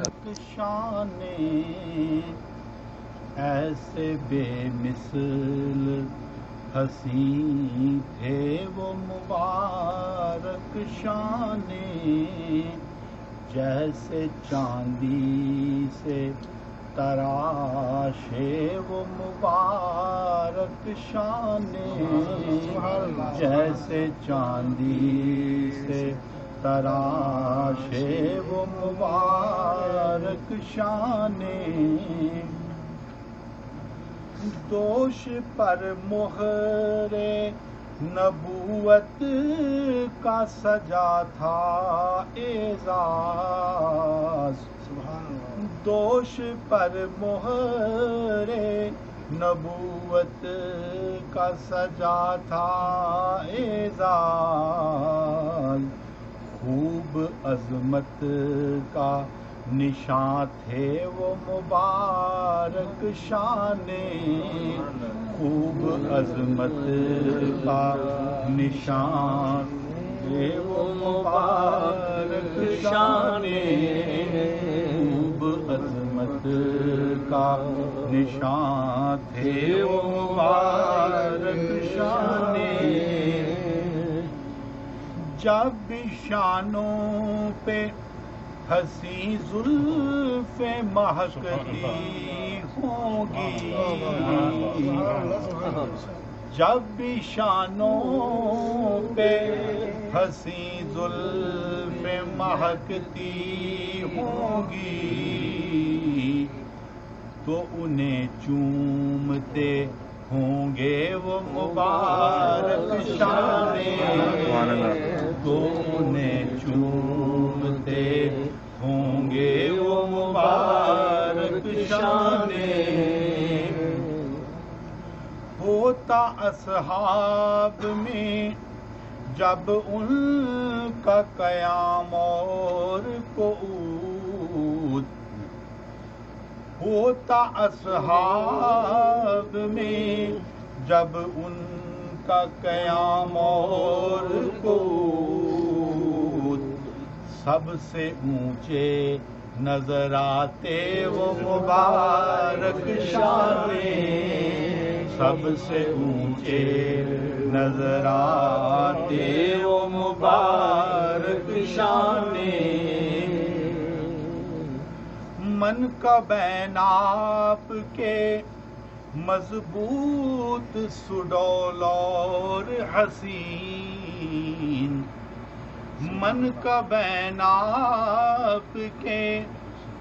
شان ایسے بے مثل حسین تھے وہ مبارک شان جیسے چاندی سے تراشے وہ مبارک شان جیسے چاندی سے تراشے وہ مبارک شان دوش پر مہر نبوت کا سجا تھا اعزاز دوش پر مہر نبوت کا سجا تھا اعزاز خوب عظمت کا نشان تھے وہ مبارک شان خوب عظمت کا نشان تھے وہ مبارک شان خوب عظمت کا نشان تھے وہ مبارک شان جب بھی شانوں پہ حسین زلف مہکتی ہوں گی جب بھی شانوں پہ حسین زلف مہکتی ہوں گی تو انہیں چومتے ہوں گے وہ مبارک شان تو انہیں چومتے ہوں گے وہ مبارک شان ہوتا اصحاب میں جب ان کا قیام اور قعود ہوتا اصحاب میں جب ان کا قیام اور قعود سب سے اونچے نظر آتے وہ مبارک شان سب سے اونچے نظر آتے وہ مبارک شان من کا بین آپ کے مضبوط سڈول اور حسین من کا بین آپ کے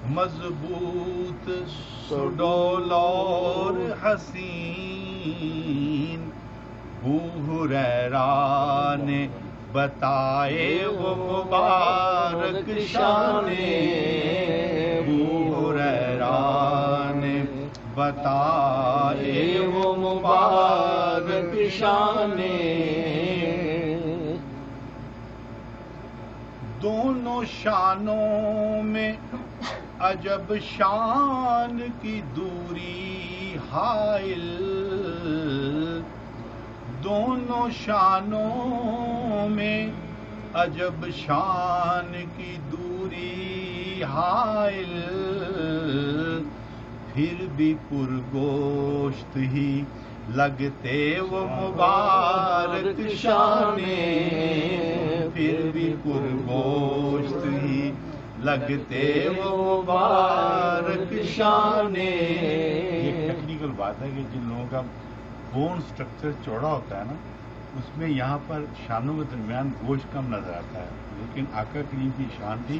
مضبوط سڈول اور حسین ابو ہریرہ نے بتائے وہ مبارک شان ابو ہریرہ نے بتائے وہ مبارک شان دونوں شانوں میں عجب شان کی دوری حائل دونوں شانوں میں عجب شان کی دوری حائل پھر بھی پرگوشت ہی لگتے وہ مبارک شان پھر بھی پرگوشت ہی لگتے وہ مبارک شان یہ ٹیکنیکل بات ہے کہ جن لوگوں کا بون سٹرکچر چوڑا ہوتا ہے نا اس میں یہاں پر شانوں کے درمیان گوشت کم نظر آتا ہے لیکن آقا کریم کی شان تھی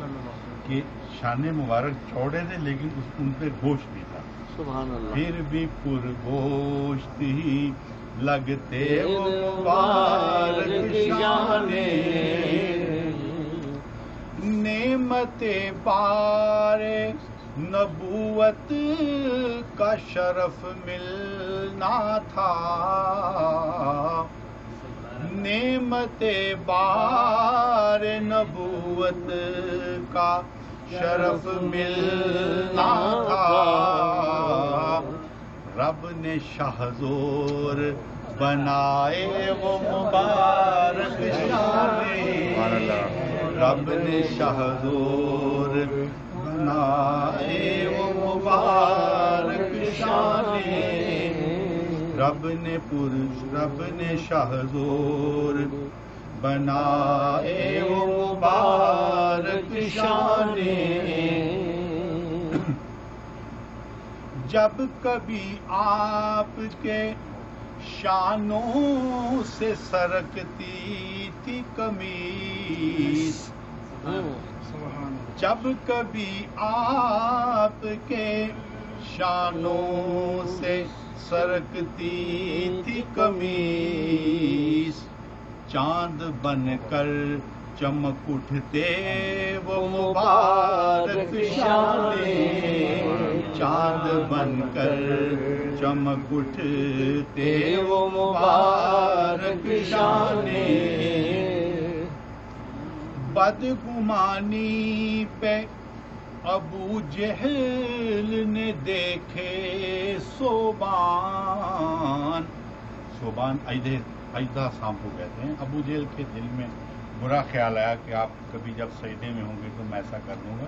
کہ شان مبارک چوڑے تھے لیکن ان پہ گوشت بھی تھا سبحان اللہ پھر بھی پرگوشت ہی لگتے وہ مبارک شان نعمت بار نبوت کا شرف ملنا تھا نعمت بار نبوت کا شرف ملنا تھا رب نے شاہزور بنائے وہ مبارک شان رب نے شاہزور بنائے اپنے رب نے شاہزور بنائے وہ مبارک شانے. جب کبھی آپ کے شانوں سے سرکتی تھی قمیص، جب کبھی آپ کے شانوں سے سرکتی تھی قمیص، چاند بن کر چمک اٹھتے وہ مبارک شانے. چاند بن کر چمک اٹھتے وہ مبارک شانے. بدگمانی پہ ابو جہل نے دیکھے صوبان. صوبان اجدہ سام کو کہتے ہیں. ابو جہل کے دل میں برا خیال آیا کہ آپ کبھی جب سجدے میں ہوں گے تو میں ایسا کر دوں گا.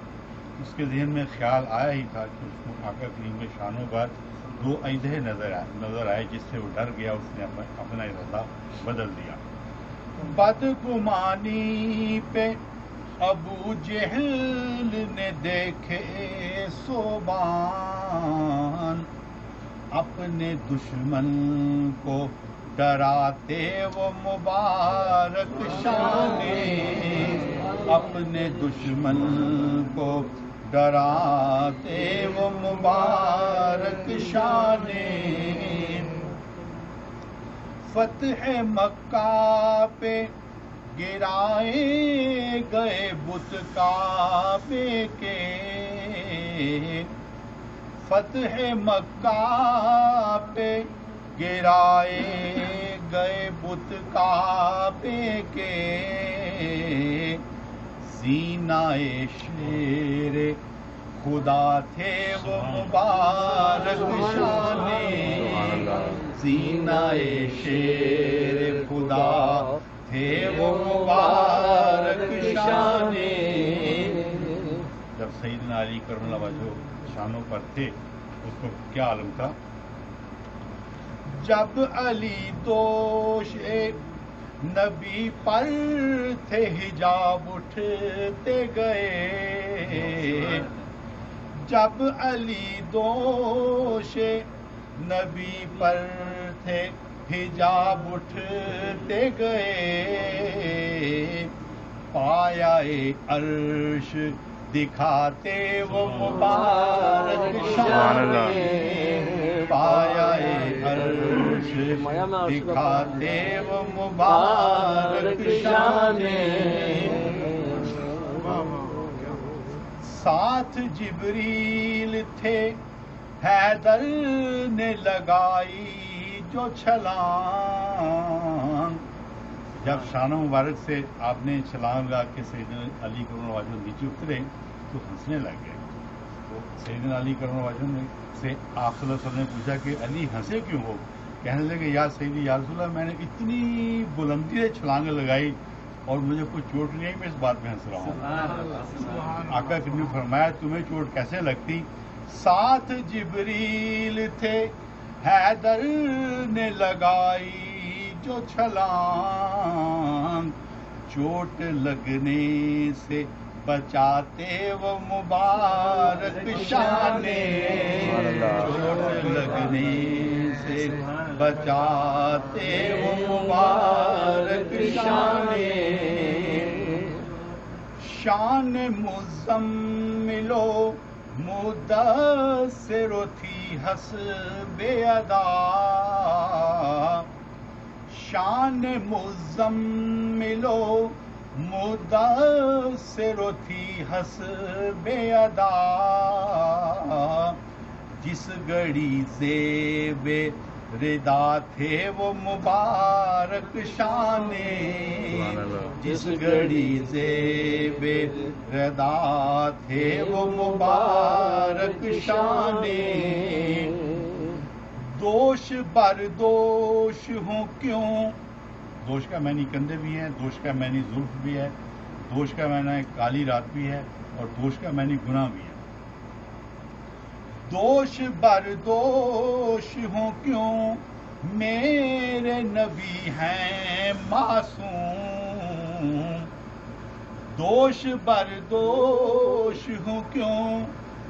اس کے ذہن میں خیال آیا ہی تھا کہ اس کو آقا کریم کے شانوں پر دو اجدہ نظر آئے، جس سے وہ ڈر گیا، اس نے اپنا ارادہ بدل دیا. بدگمانی پہ ابو جہل نے دیکھے صوبان، اپنے دشمن کو ڈراتے وہ مبارک شانے. اپنے دشمن کو ڈراتے وہ مبارک شانے. فتح مکہ پہ گرائے گئے بت کعبے کے. فتح مکہ پہ گرائے گئے بت کعبے کے. سینہ شیر خدا تھے وہ مبارک شانے. سینہ شیر خدا تھے وہ مبارک شانے. جب سیدنا علی کرم اللہ وجہ شانوں پر تھے، اس کو کیا عالم تھا؟ جب علی دوش نبی پر تھے حجاب اٹھتے گئے. جب علی دوش نبی پر تھے حجاب اٹھتے گئے. پایا عرش دکھاتے وہ مبارک شانے. پایا عرش دکھاتے وہ مبارک شانے. ساتھ جبریل تھے، حیدر نے لگائی جو چھلانگ. جب شان مبارک سے آپ نے چھلانگ لگا کے سیدنا علی کرم اللہ وجہ نیچے اترے تو ہنسنے لگ گئے. تو سیدنا علی کرم اللہ وجہ سے آپ صلی اللہ علیہ وسلم نے پوچھا کہ علی ہنسے کیوں ہو؟ کہنے لگے یا سیدی یا رسول اللہ، میں نے اتنی بلندی سے چھلانگ لگائی اور مجھے کوئی چوٹ نہیں ہے، میں اس بات میں ہنس رہا ہوں. آقا کریم نے فرمایا تمہیں چوٹ کیسے لگتی؟ ساتھ جبریل تھے، حیدر نے لگائی جو چھلانگ. چوٹ لگنے سے بچاتے وہ مبارک شانے. چوٹ لگنے سے بچاتے وہ مبارک شانے. شان مزملو مدثر تھی حسب ادا. شان مزملو مدثر تھی حسب ادا. جس گھڑی زیب ردا تھے وہ مبارک شانے. جس گھڑی زیب ردا تھے وہ مبارک شانے. دوش بر دوش ہوں کیوں، دوش کا معنی کندھے بھی ہے، دوش کا معنی زلف بھی ہے، دوش کا معنی کالی رات بھی ہے، اور دوش کا معنی گناہ بھی ہے. دوش بر دوش ہوں کیوں میرے نبی ہیں معصوم، دوش بردوش ہوں کیوں،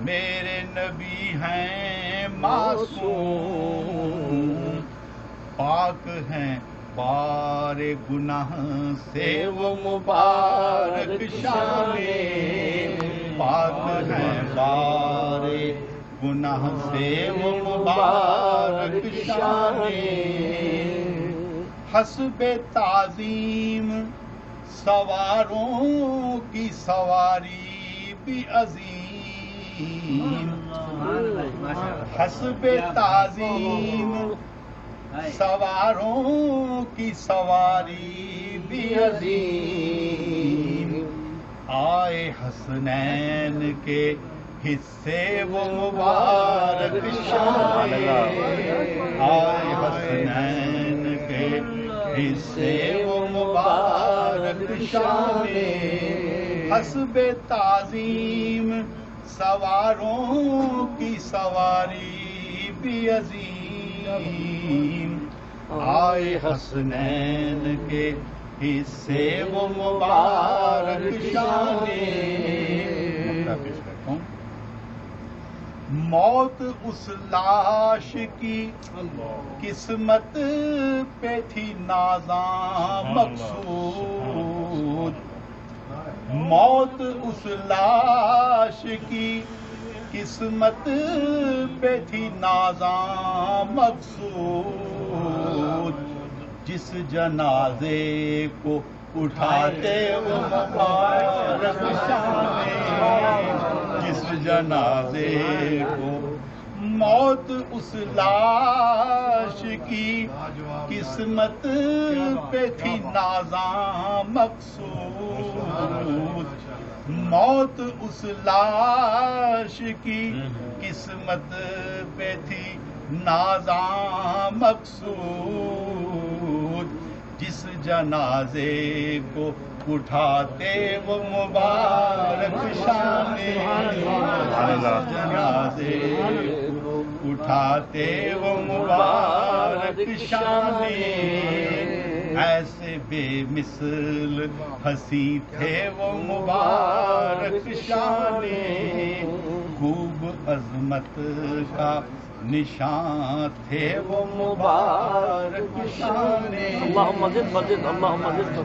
میرے نبی ہیں معصوم، پاک ہیں بار گناہ سے وہ مبارک شان، پاک ہیں بار گناہ سے وہ مبارک شان، حسب تعظیم سواروں کی سواری بھی عظیم، حسب تعظیم سواروں کی سواری بھی عظیم، آئے حسنین کے حصے وہ مبارک شان، آئے حسنین کے حصے وہ مبارک شان، حسب تعظیم سواروں کی سواری بھی عظیم، آئے حسنین کے حصے وہ مبارک شان، موت اس لاش کی قسمت پہ تھی نازاں مقصود، موت اس لاش کی قسمت پہ تھی نازاں مقصود، جس جنازے کو اٹھاتے وہ مبارک شان، جس جنازے کو، موت اس لاش کی قسمت پہ تھی نازاں مقصود، موت اس لاش کی قسمت پہ تھی نازاں مقصود، جس جنازے کو اٹھاتے وہ مبارک شان، جس جنازے کو اٹھاتے وہ مبارک شان، ایسے بے مثل ہنسی تھے وہ مبارک شان، خوب عظمت کا نشان تھے وہ مبارک شان، اللہم زد مزد، اللہم زد